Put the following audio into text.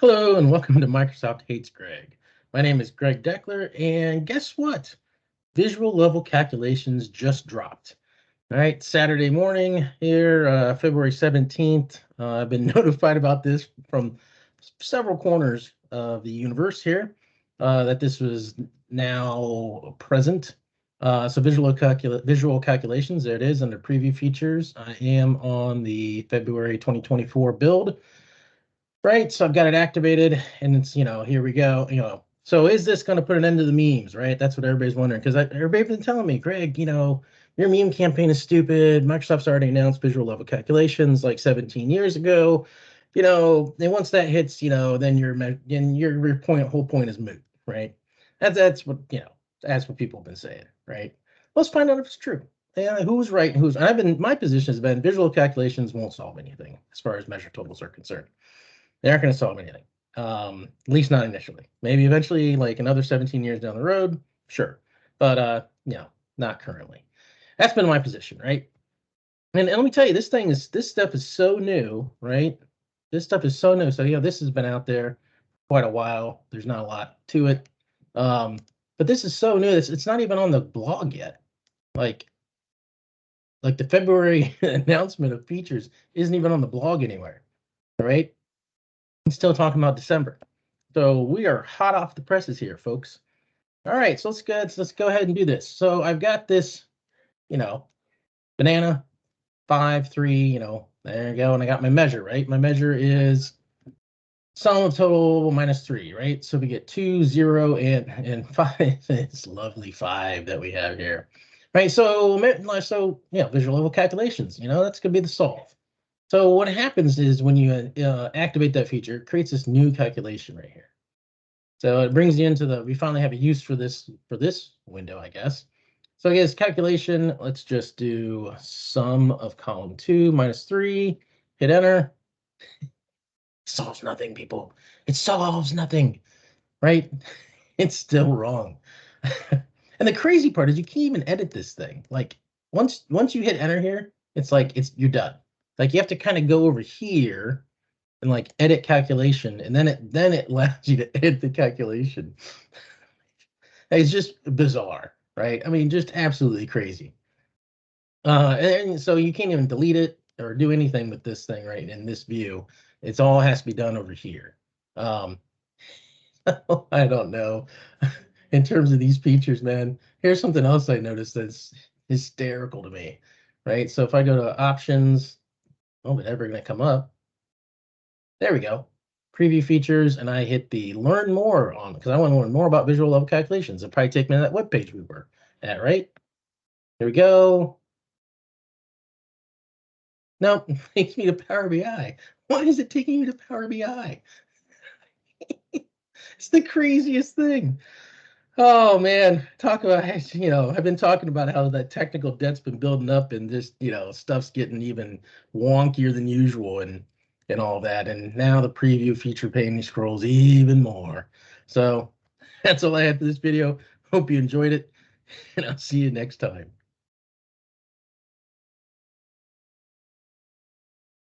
Hello and welcome to Microsoft Hates Greg. My name is Greg Deckler, and guess what? Visual level calculations just dropped. All right, Saturday morning here, February 17th. I've been notified about this from several corners of the universe here, that this was now present. So visual calculations, there it is under preview features. I am on the February 2024 build. Right, so I've got it activated, and it's, here we go. So is this going to put an end to the memes? Right, that's what everybody's wondering, because everybody's been telling me, Greg, your meme campaign is stupid. Microsoft's already announced visual level calculations like 17 years ago. And once that hits, then your whole point is moot, right? That's what people have been saying, right? Let's find out if it's true. Who's right and my position has been visual calculations won't solve anything as far as measure totals are concerned. They aren't going to solve anything, at least not initially. Maybe eventually, like another 17 years down the road, sure. But, not currently. That's been my position, right? And let me tell you, this stuff is so new, right? This stuff is so new. So, this has been out there quite a while. There's not a lot to it. But this is so new. It's not even on the blog yet. Like the February announcement of features isn't even on the blog anywhere, right? I'm still talking about December. So we are hot off the presses here, folks. All right, so let's go ahead and do this. So I've got this, banana 5, 3, there you go. And I got my measure, right? My measure is sum of total minus 3, right? So we get 2, 0, and 5. It's lovely 5 that we have here. Right, so visual level calculations, that's gonna be the solve. So what happens is when you activate that feature, it creates this new calculation right here. So it brings you into we finally have a use for this window, I guess. So I guess calculation, let's just do sum of column 2 minus 3, hit enter. Solves nothing, people. It solves nothing, right? It's still wrong. And the crazy part is you can't even edit this thing. Like once you hit enter here, it's like you're done. Like you have to kind of go over here and like edit calculation, and then it allows you to edit the calculation. It's just bizarre, right? I mean, just absolutely crazy. And so you can't even delete it or do anything with this thing right in this view. It's all has to be done over here. I don't know. In terms of these features, man, here's something else I noticed that's hysterical to me, right? So if I go to options, oh, it's never going to come up. There we go. Preview features, and I hit the learn more on because I want to learn more about visual level calculations. It'll probably take me to that web page we were at, right? Here we go. No, it takes me to Power BI. Why is it taking me to Power BI? It's the craziest thing. Oh man, talk about, I've been talking about how that technical debt's been building up and just, stuff's getting even wonkier than usual and all that. And now the preview feature pane scrolls even more. So that's all I had for this video. Hope you enjoyed it, and I'll see you next time.